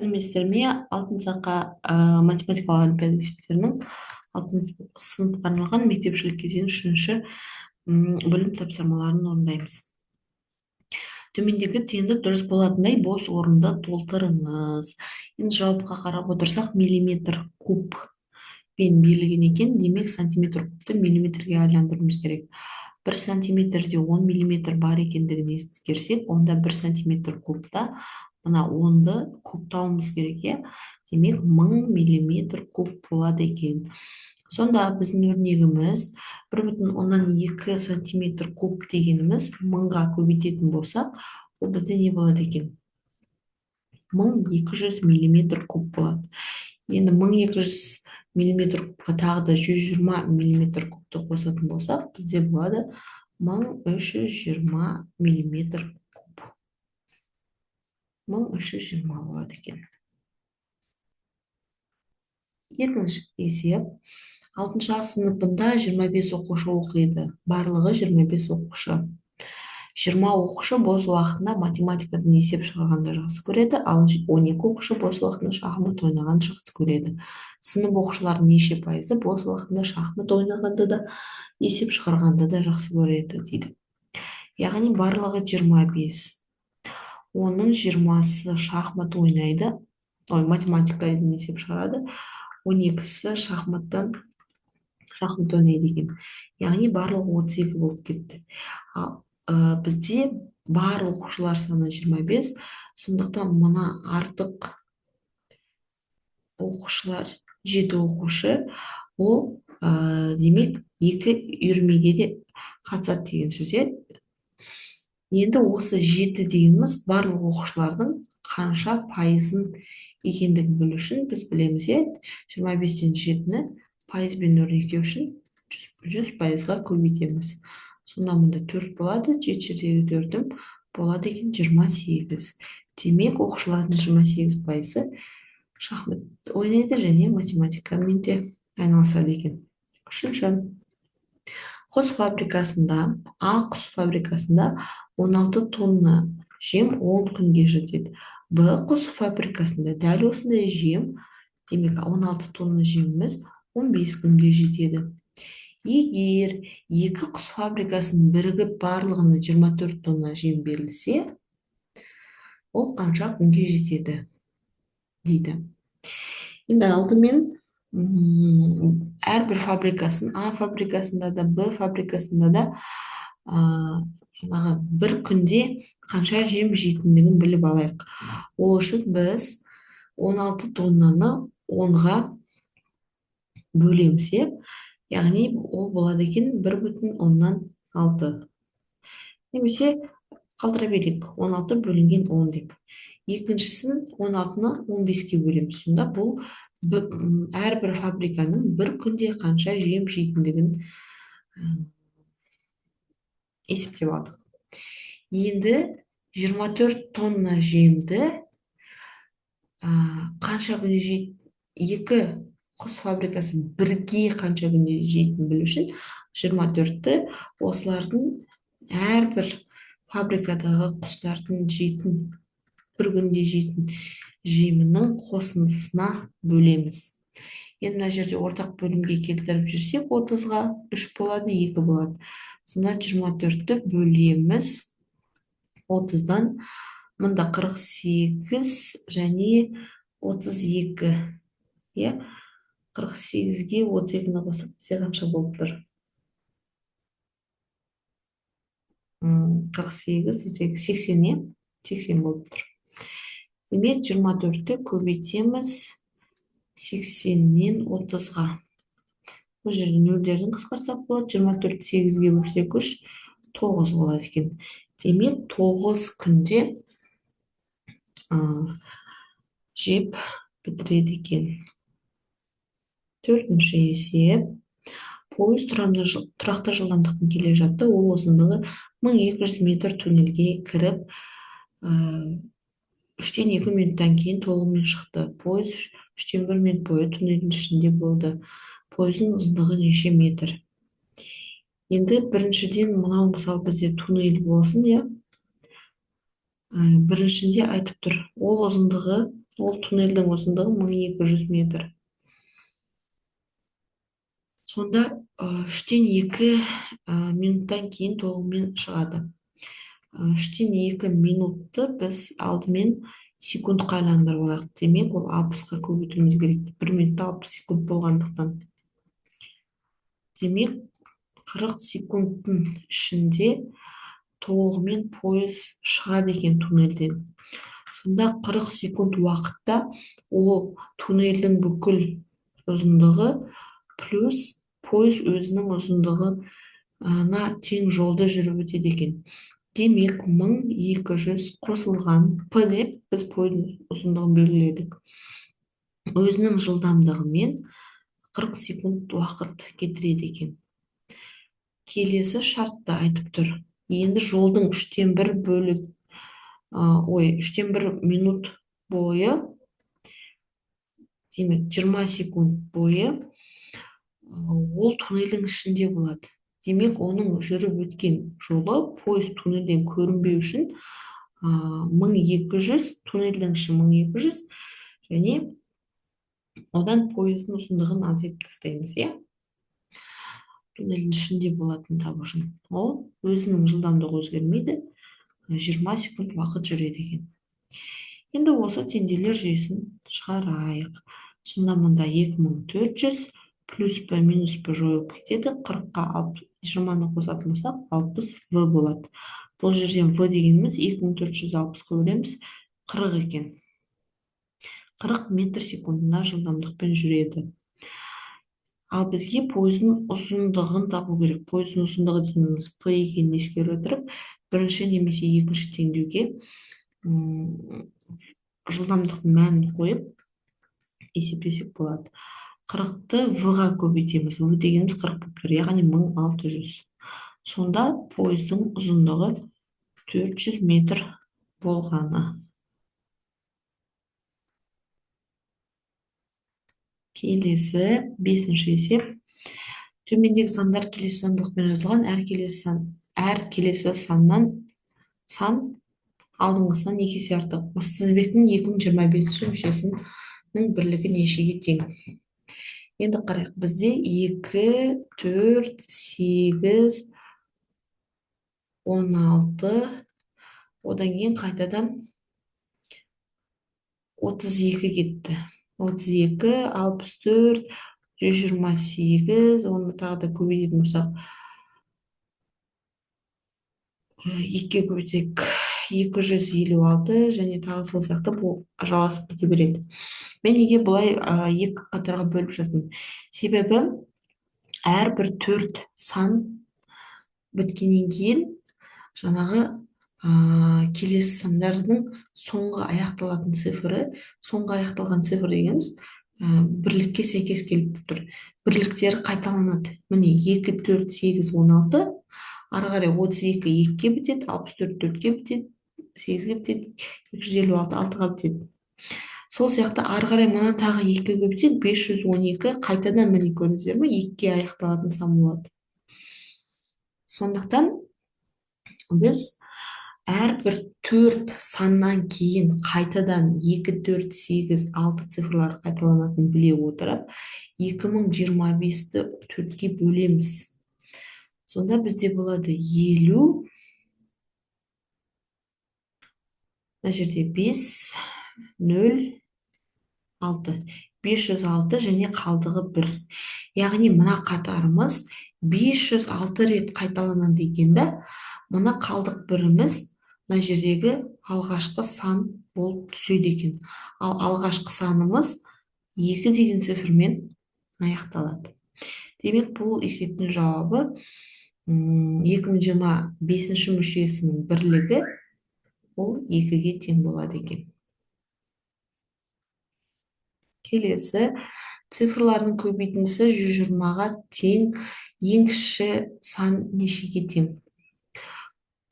білмейсіздер ме, алтын саққа математикалық олимпиада есептерінің алтыншы сыныпқа арналған мектепшілік кезең үшінші бөлім тапсырмаларын орындаймыз. Төмендегі теңдік дұрыс болатындай бос орынды толтырыңыз. Енді жауапқа қарап отырсақ, миллиметр куб пен берілген екен, демек сантиметр кубты миллиметрге айландыруымыз керек. 1 сантиметрде 10 миллиметр бар екендігін ескерсек, онда 1 сантиметр кубта мына 10-ды кубтауымыз керек, иә? Демек 1000 миллиметр куб болады екен. Сонда біздің өрнегіміз 1,2 сантиметр куб дегеніміз 1000-ға көбейтетін болсақ, ол бізде не болады екен? 1200 миллиметр куб болады. Енді 1200 миллиметр кубқа тағы да 120 миллиметр кубты қосатын болсақ, бізде болады 1320 миллиметр куб. 1320 болады екен. Екінші есеп. 6 сыныбында 25 оқушы оқиды. Барлығы 25 оқушы. 20 оқушы бос уақытында математикадан есеп шығарғанды жақсы көреді, ал 12 оқушы бос уақытында шахмат ойнағанды жақсы көреді. Сынып оқушылардың неше пайызы бос уақытында шахмат ойнағанды да, есеп шығарғанды да жақсы көреді дейді. Яғни барлығы 25. Оның 20-сы шахмат ойнайды, математикадан есеп шығарады, 12-сі шахмат ойнайды екен. Яғни барлығы 32 болып кетті. Бізде барлық оқушылар саны 25, сондықтан мына артық оқушылар 7 оқушы, ол демек 2 үйірмеге де қатысады деген сөз. Енді осы 7 дегеніміз барлық оқушылардың қанша пайызын екендігін білу үшін біз білеміз, 25-тен 7-ні пайызбен өрнектеу үшін 100%-ға көбейтеміз. Сонда мұнда 4 болады, 7 жердегі 4-ім болады екен 28. Демек, оқушылардың 28 пайызы шахмат ойнайды және математикамен де айналысады екен. Үшінші. Құс фабрикасында 16 тонна жем 10 күнге жетеді. Б құс фабрикасында дәл осындай жем, демек 16 тонна жеміміз 15 күнге жетеді. Егер екі құс фабрикасын бірігіп барлығына 24 тонна жем берілсе, ол қанша күнге жетеді дейді. Енді алдымен әрбір фабрикасын, А фабрикасында да, Б фабрикасында да бір күнде қанша жем жейтіндігін біліп алайық. Ол үшін біз 16 тоннаны 10-ға бөлеміз, яғни ол болады екен 1,6. Немесе қалдыра берейік, 16 бөлінген 10 деп. Екіншісін 16-ны 15-ке бөлеміз. Сонда бұл әрбір фабриканың бір күнде қанша жем жейтіндігін есептеп алдық. Енді 24 тонна жемді қанша күнде жейді? Екі құс фабрикасы бірге қанша күнде жейтін білу үшін 24-ті осылардың әрбір фабрикадағы құстардың бір күнде жейтін жемінің қосындысына бөлеміз. Енді мына жерде ортақ бөлімге келтіріп жүрсек, 30-ға 3 болады, 2 болады. Сонда 24-ті бөлеміз 30-дан, мұнда 48 және 32. 48-ге 32-ні қосып, бізде қанша болып тұр? 48, 80, 80 болып тұр. Демек, 24-ті көбейтеміз 80-нен 30-ға. Бұл жерде нөлдерін қысқартсақ болады, 24-ті 8-ге бөлсек 3, 9 болады екен. Демек, 9 күнде жеп бітіреді екен. Төртінші есеп. Пойыз тұрақты жылдамдықпен келе жатты. Ол ұзындығы 1200 метр туннельге кіріп, 3-тен 2 минуттан кейін толығымен шықты. Пойыз 3-тен 1 минут бойы туннельдің ішінде болды. Пойыздың ұзындығы неше метр? Енді біріншіден мынау мысалы бізде туннель болсын, біріншінде айтып тұр. Ол ұзындығы Ол туннельдің ұзындығы 1200 метр. Сонда 3-2 минуттан кейін толығымен шығады. 3-2 минутты біз алдымен секундқа айландырып алайық. Демек, ол 60-қа көбейтуіміз керек. 1 минутта 60 секунд болғандықтан. Демек, 40 секундтың ішінде толығымен пойыз шығады екен туннельден. Сонда 40 секунд уақытта ол туннельдің бүкіл ұзындығы плюс пойыз өзінің ұзындығына тең жолды жүріп өтеді екен. Демек, 1200 қосылған П деп біз пойыздың ұзындығын белгіледік. Өзінің жылдамдығымен 40 секунд уақыт кетіреді екен. Келесі шартты айтып тұр. Енді жолдың 3-1 минут бойы, демек 20 секунд бойы ол туннельдің ішінде болады. Демек, оның жүріп өткен жолы пойыз туннельден көрінбеу үшін 1200, туннельдің іші 1200 және одан пойыздың ұзындығын азайтып тастаймыз, иә? Туннельдің ішінде болатын табу үшін. Ол өзінің жылдамдығы өзгермейді, 20 секунд уақыт жүреді екен. Енді осы теңдеулер жүйесін шығарайық. Сонда мұнда 2400 плюс П минус П жойылып кетеді. 40-қа 20-ны қосатын болсақ, 60 В болады. Бұл жерден В дегеніміз 2460-қа бөлеміз, 40 екен. 40 метр секундына жылдамдықпен жүреді. Ал бізге пойыздың ұзындығын табу керек. Пойыздың ұзындығы дегеніміз П екенін ескере отырып, бірінші немесе екінші теңдеуге жылдамдықтың мәнін қойып есептесек болады. 40-ты В-ға көбейтеміз. В дегеніміз 40 болып тұр, яғни 1600. Сонда пойыздың ұзындығы 400 метр болғаны. Келесі 5-ші есеп. Төмендегі сандар келесі заңдылықпен жазылған. Әр келесі сан алдыңғысынан 2 есе артық. Осы тізбектің 2025 мүшесінің бірлігі нешеге тең? Енді қарайық, бізде 2, 4, 8, 16, одан кейін қайтадан 32 кетті. 32, 64, 128, оны тағы да көбейтетін болсақ, 2-ге көбейтсек 256 және тағы сол сияқты бұл жалғасып кете береді. Мен неге бұлай 2 қатарға бөліп жаздым? Себебі әрбір 4 сан біткеннен кейін жаңағы келесі сандардың соңғы аяқталатын цифры, соңғы аяқталған цифр дегеніміз бірлікке сәйкес келіп тұр. Бірліктері қайталанады. Міне 2, 4, 8, 16, ары қарай 32 2-ге бітеді, 64 4-ге бітеді, 8-ге бітеді, 256 6-ға бітеді. Сол сияқты ары қарай мына тағы 2-ге бітсек, 512 қайтадан міне көрдіңіздер ме, 2-ге аяқталатын сан болады. Сондықтан біз әрбір 4 саннан кейін қайтадан 2, 4, 8, 6 цифрлары қайталанатын біле отырып, 2025-ті 4-ге бөлеміз. Сонда бізде болады 50, мына жерде 5, 0, 6. 506 және қалдығы 1. Яғни мына қатарымыз 506 рет қайталанады екен да, мына қалдық біріміз мына жердегі алғашқы сан болып түседі екен. Ал алғашқы санымыз 2 деген цифрмен аяқталады. Демек, бұл есептің жауабы 2025 мүшесінің бірлігі ол 2-ге тең болады екен. Келесі, цифрлардың көбейтіндісі 120-ға тең, ең кіші сан нешеге тең?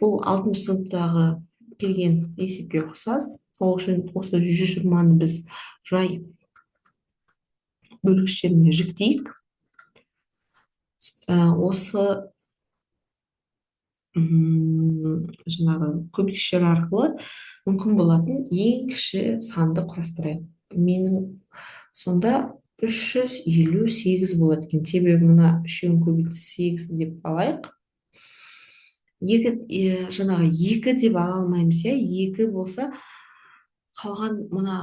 Бұл 6-шы сыныптағы келген есепке ұқсас. Ол үшін осы 120-ны біз жай бөлгіштеріне жүктейік. Осы жаңағы көбейткіштер арқылы мүмкін болатын ең кіші санды құрастырайық. Менің сонда 358 болады екен. Себебі мына үшеуін көбейтсе 8 деп алайық. Жаңағы 2 деп ала алмаймыз, иә. 2 болса қалған мына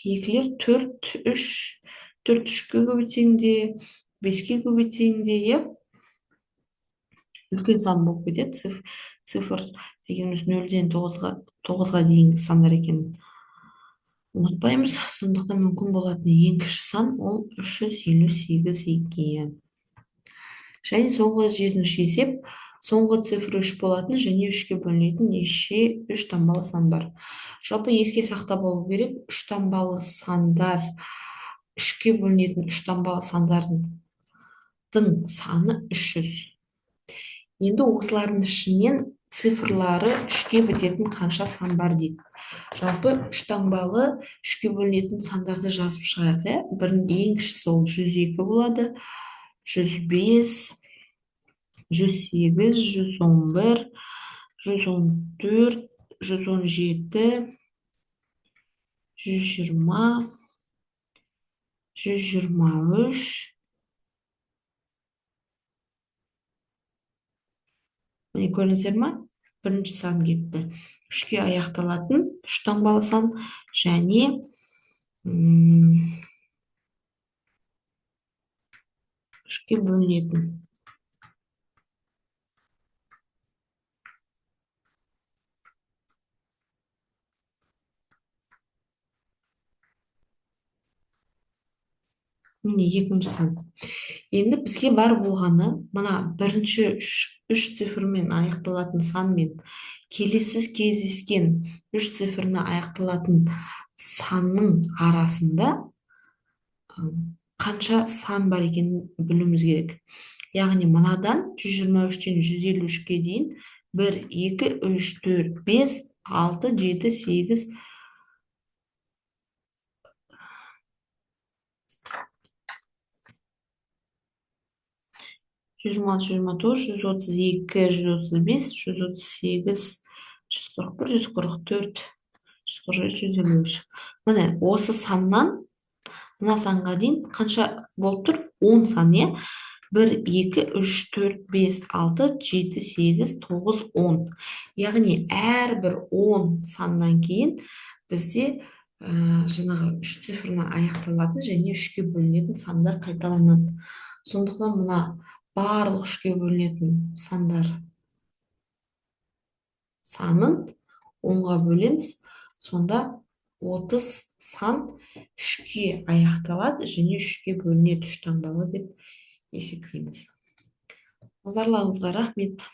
екілер 4, 3, 4 3-ке көбейтсең де, 5-ке көбейтсең де, иә, үлкен сан болып кетеді. Цифр дегеніміз 0-ден 9-ға дейінгі сандар екенін ұмытпаймыз. Сондықтан мүмкін болатын ең кіші сан ол 358 екен. Және соңғы жетінші есеп, соңғы цифр 3 болатын және 3-ке бөлінетін неше 3 таңбалы сан бар. Жалпы еске сақтап болу керек, 3 таңбалы сандар, 3-ке бөлінетін 3 таңбалы сандардың саны 300. Енді осылардың ішінен цифрлары 3-ке бітетін қанша сан бар дейді. Жалпы 3 таңбалы 3-ке бөлінетін сандарды жазып шығайық, иә. Ең кішісі ол 102 болады, 105, 108, 111, 114, 117, 120, 123. Міне көрдіңіздер ма? Бірінші сан кетті. 3-ке аяқталатын 3 таңбалы сан және 3-ке бөлінетін. Міне екінші сан. Енді бізге бар болғаны мына бірінші 3 цифрмен аяқталатын сан мен келесі кездескен 3 цифрына аяқталатын санның арасында қанша сан бар екенін білуіміз керек. Яғни мынадан 123-тен 153-ке дейін 1, 2, 3, 4, 5, 6, 7, 8, 126, 129, 132, 135, 138, 141, 144, 147, 153. Міне осы саннан мына санға дейін қанша болып тұр? 10 сан, иә. 1, 2, 3, 4, 5, 6, 7, 8, 9, 10. Яғни әрбір 10 саннан кейін бізде жаңағы 3 цифрына аяқталатын және 3-ке бөлінетін сандар қайталанады. Сондықтан мына барлық 3-ке бөлінетін сандар санын 10-ға бөлеміз. Сонда 30 сан 3-ке аяқталады және 3-ке бөлінеді 3 таңбалы деп есептейміз. Назарларыңызға рахмет.